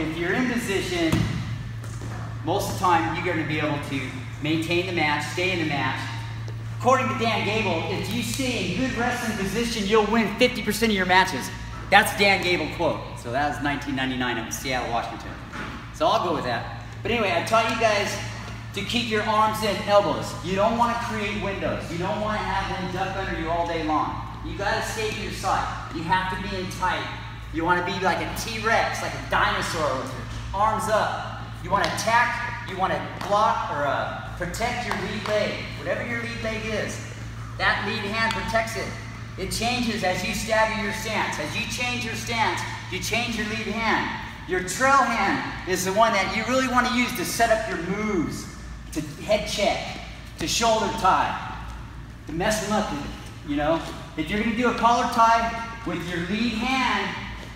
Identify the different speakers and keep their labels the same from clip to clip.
Speaker 1: if you're in position, most of the time you're going to be able to maintain the match, stay in the match. According to Dan Gable, if you stay in good wrestling position, you'll win 50% of your matches. That's Dan Gable quote. So that was 1999 up in Seattle, Washington. So I'll go with that. But anyway, I taught you guys to keep your arms in, elbows. You don't want to create windows. You don't want to have them duck under you all day long. You got to stay to your side. You have to be in tight. You want to be like a T-Rex, like a dinosaur with your arms up. You want to attack, you want to block or protect your lead leg, whatever your lead leg is. That lead hand protects it. It changes as you stagger your stance. As you change your stance, you change your lead hand. Your trail hand is the one that you really want to use to set up your moves, to head check, to shoulder tie, to mess them up, you know. If you're going to do a collar tie with your lead hand,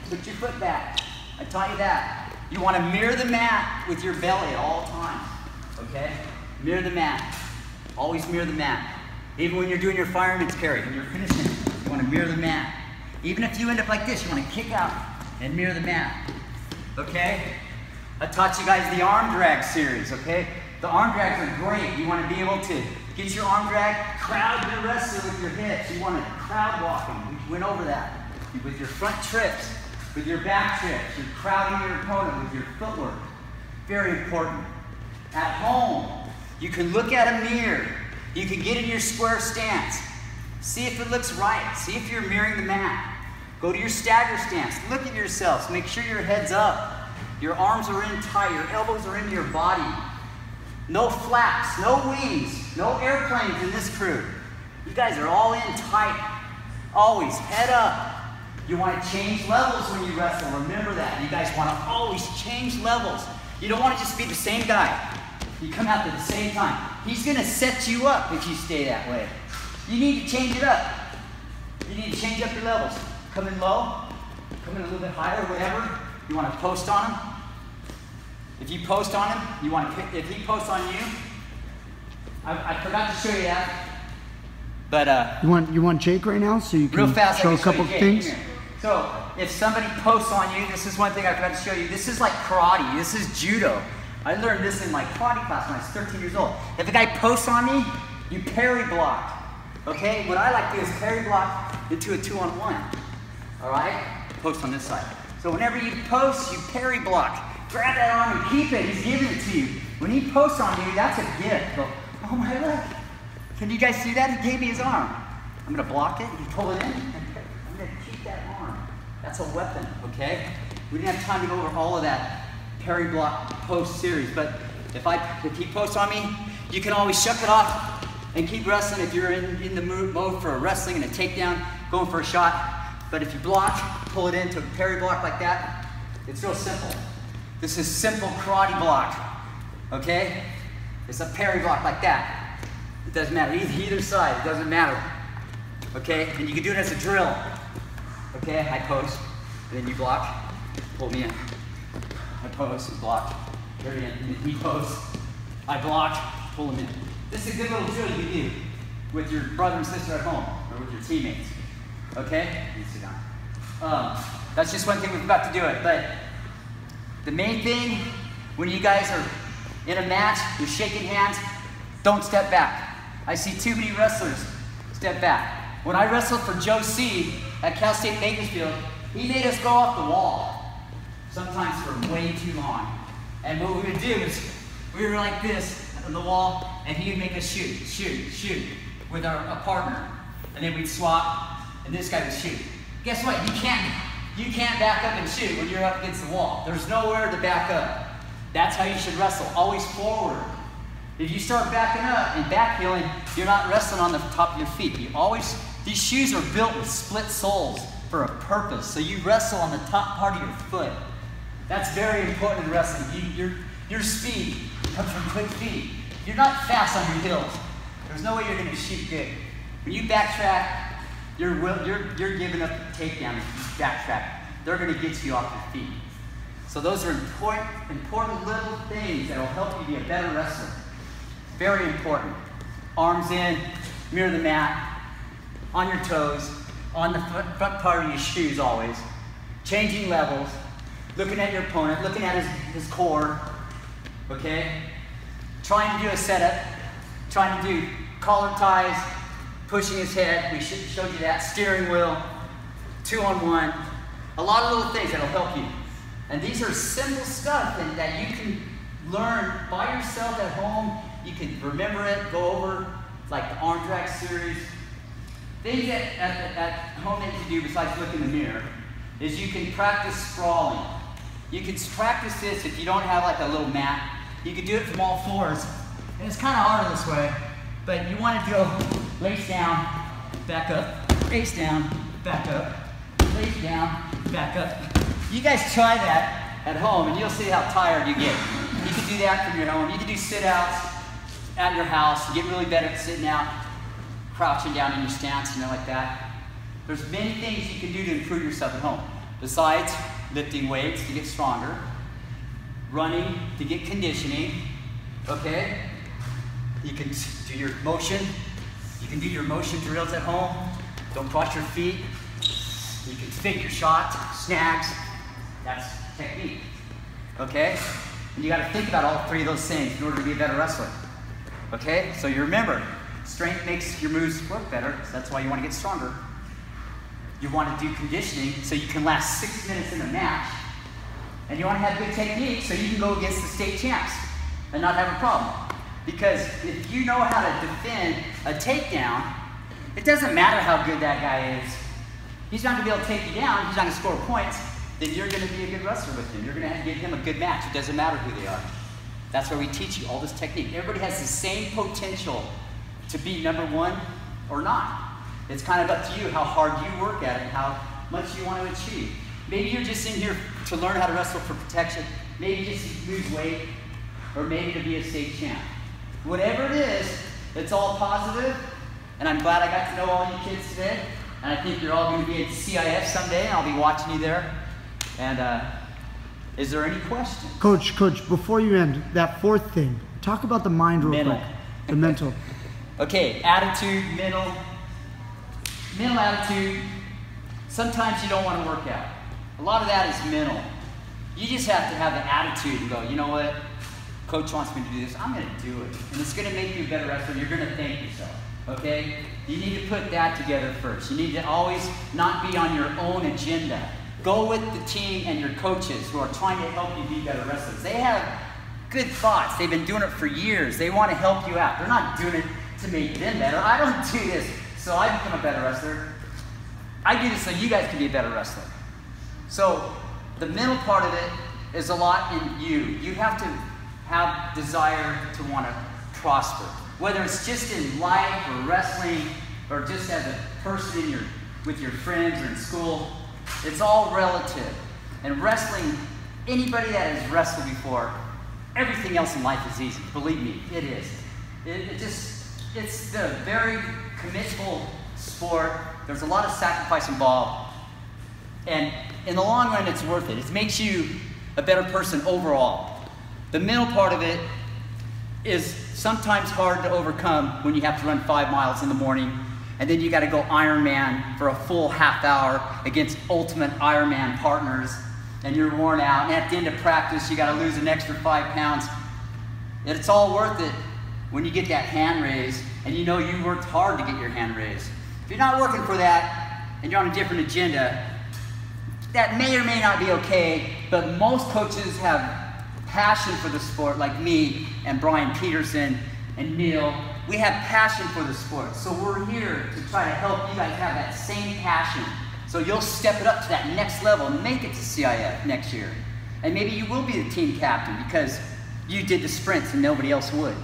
Speaker 1: put your foot back. I taught you that. You want to mirror the mat with your belly at all times, okay? Mirror the mat. Always mirror the mat. Even when you're doing your fireman's carry and you're finishing, you want to mirror the mat. Even if you end up like this, you want to kick out and mirror the mat, okay? I taught you guys the arm drag series, okay? The arm drags are great. You want to be able to get your arm drag, crowd your wrestler with your hips. You want to crowd walk them. We went over that. With your front trips, with your back trips, you're crowding your opponent with your footwork. Very important. At home, you can look at a mirror. You can get in your square stance. See if it looks right. See if you're mirroring the mat. Go to your stagger stance. Look at yourselves. Make sure your head's up. Your arms are in tight. Your elbows are into your body. No flaps, no wings, no airplanes in this crew. You guys are all in tight. Always head up. You want to change levels when you wrestle. Remember that. You guys want to always change levels. You don't want to just be the same guy. You come out at the same time. He's going to set you up if you stay that way. You need to change it up. You need to change up your levels. Come in low, come in a little bit higher, whatever. You want to post on him. If you post on him, you want to pick, if he posts on you, I forgot to show you that. But
Speaker 2: you want Jake right now so you can
Speaker 1: real fast,
Speaker 2: show a couple things?
Speaker 1: So if somebody posts on you, this is one thing I forgot to show you. This is like karate. This is judo. I learned this in my karate class when I was 13 years old. If a guy posts on me, you parry block. Okay? What I like to do is parry block into a 2-on-1. All right? Post on this side. So whenever you post, you parry block. Grab that arm and keep it. He's giving it to you. When he posts on you, that's a gift. Go, oh my God. Can you guys see that? He gave me his arm. I'm going to block it. You pull it in. I'm going to keep that arm. That's a weapon, okay? We didn't have time to go over all of that parry block post series, but if he posts on me, you can always shuck it off and keep wrestling if you're in the mode for a wrestling and a takedown, going for a shot. But if you block, pull it into a parry block like that, it's real simple. This is simple karate block, okay? It's a parry block like that. It doesn't matter, either side, it doesn't matter. Okay, and you can do it as a drill. Okay, I post, and then you block, pull me in. I post and block, carry in, and then he posts, I block, pull him in. This is a good little drill you can do with your brother and sister at home, or with your teammates. Okay, you sit down. That's just one thing we forgot to do it, but the main thing, when you guys are in a match, you're shaking hands, don't step back. I see too many wrestlers step back. When I wrestled for Joe C. at Cal State Bakersfield, he made us go off the wall, sometimes for way too long. And what we would do is, we were like this on the wall, and he would make us shoot with a partner. And then we'd swap, and this guy would shoot. Guess what? You can't back up and shoot when you're up against the wall. There's nowhere to back up. That's how you should wrestle, always forward. If you start backing up and backheeling, you're not wrestling on the top of your feet. These shoes are built with split soles for a purpose, so you wrestle on the top part of your foot. That's very important in wrestling. Your speed comes from quick feet. You're not fast on your heels. There's no way you're going to shoot good. When you backtrack, you're giving up the takedown if you backtrack. They're going to get you off your feet. So those are important little things that will help you be a better wrestler. Very important. Arms in, mirror the mat, on your toes, on the front part of your shoes always. Changing levels. looking at your opponent, looking at his core, okay? Trying to do a setup, trying to do collar ties, pushing his head, we showed you that, steering wheel, 2-on-1, a lot of little things that'll help you. And these are simple stuff that you can learn by yourself at home. You can remember it, go over, like the arm drag series. Things at home that you can do besides look in the mirror is you can practice sprawling. You can practice this if you don't have like a little mat. You can do it from all fours. And it's kind of harder this way, but you want to go lace down, back up, face down, back up, lace down, back up. You guys try that at home and you'll see how tired you get. You can do that from your home. You can do sit-outs at your house. You get really better at sitting out, crouching down in your stance, like that. There's many things you can do to improve yourself at home. Besides lifting weights to get stronger, running to get conditioning, okay? You can do your motion. You can do your motion drills at home. Don't cross your feet. You can fake your shots, snags. That's technique, okay? And you gotta think about all three of those things in order to be a better wrestler, okay? So you remember, strength makes your moves work better, so that's why you wanna get stronger. You wanna do conditioning so you can last 6 minutes in a match. And you wanna have good technique so you can go against the state champs and not have a problem. Because if you know how to defend a takedown, it doesn't matter how good that guy is. He's not gonna be able to take you down, he's not gonna score points, then you're gonna be a good wrestler with him. You're gonna give him a good match. It doesn't matter who they are. That's where we teach you all this technique. Everybody has the same potential to be #1 or not. It's kind of up to you how hard you work at it and how much you want to achieve. Maybe you're just in here to learn how to wrestle for protection. Maybe just to lose weight, or maybe to be a state champ. Whatever it is, it's all positive, and I'm glad I got to know all you kids today. And I think you're all going to be at CIF someday, and I'll be watching you there. And is there any questions?
Speaker 2: Coach, before you end, that fourth thing, talk about the mind real quick. The mental.
Speaker 1: Okay, attitude, mental attitude. Sometimes you don't want to work out. A lot of that is mental. You just have to have the attitude and go, you know what? Coach wants me to do this, I'm going to do it. And it's going to make you a better wrestler. You're going to thank yourself, okay? You need to put that together first. You need to always not be on your own agenda. Go with the team and your coaches who are trying to help you be better wrestlers. They have good thoughts. They've been doing it for years. They want to help you out. They're not doing it to make them better. I don't do this so I become a better wrestler. I do this so you guys can be a better wrestler. So the mental part of it is a lot in you. You have to have desire to want to prosper. Whether it's just in life or wrestling or just as a person with your friends or in school, it's all relative. And wrestling, anybody that has wrestled before, everything else in life is easy. Believe me, it is. It's the very committable sport. There's a lot of sacrifice involved. And in the long run, it's worth it. It makes you a better person overall. The mental part of it is sometimes hard to overcome when you have to run 5 miles in the morning, and then you got to go Ironman for a full half hour against ultimate Ironman partners, and you're worn out. And at the end of practice, you got to lose an extra 5 pounds. And it's all worth it when you get that hand raised, and you know you worked hard to get your hand raised. If you're not working for that, and you're on a different agenda, that may or may not be okay, but most coaches have passion for the sport, like me and Brian Peterson and Neil. We have passion for the sport, so we're here to try to help you guys have that same passion. So you'll step it up to that next level and make it to CIF next year. And maybe you will be the team captain because you did the sprints and nobody else would.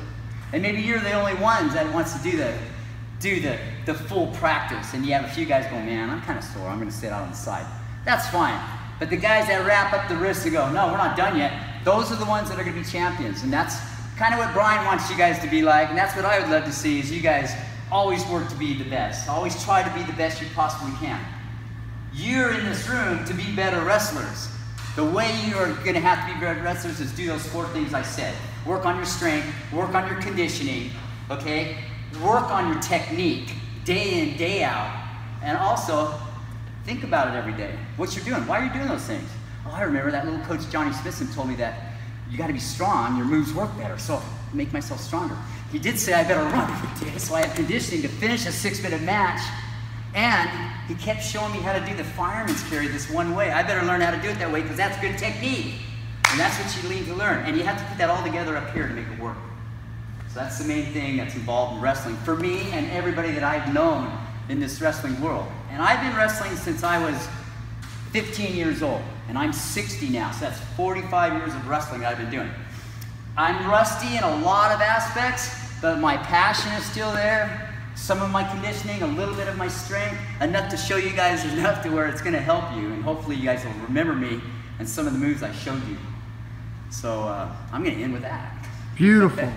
Speaker 1: And maybe you're the only ones that wants to do the full practice, and you have a few guys going, man, I'm kind of sore, I'm going to sit out on the side. That's fine. But the guys that wrap up the wrists and go, no, we're not done yet, those are the ones that are going to be champions. And that's kind of what Brian wants you guys to be like, and that's what I would love to see, is you guys always work to be the best. Always try to be the best you possibly can. You're in this room to be better wrestlers. The way you are going to have to be better wrestlers is do those 4 things I said. Work on your strength, work on your conditioning, okay? Work on your technique day in, day out, and also think about it every day. What you're doing, why are you doing those things? oh, I remember that little coach Johnny Smithson told me that you got to be strong, your moves work better, so make myself stronger. He did say I better run every day, so I have conditioning to finish a 6-minute match, and he kept showing me how to do the fireman's carry this one way. I better learn how to do it that way because that's good technique, and that's what you need to learn, and you have to put that all together up here to make it work. So that's the main thing that's involved in wrestling for me and everybody that I've known in this wrestling world. And I've been wrestling since I was 15 years old, and I'm 60 now, so that's 45 years of wrestling I've been doing. I'm rusty in a lot of aspects, but my passion is still there. Some of my conditioning, a little bit of my strength, enough to show you guys enough to where it's going to help you, and hopefully you guys will remember me and some of the moves I showed you. So I'm going to end with that.
Speaker 2: Beautiful.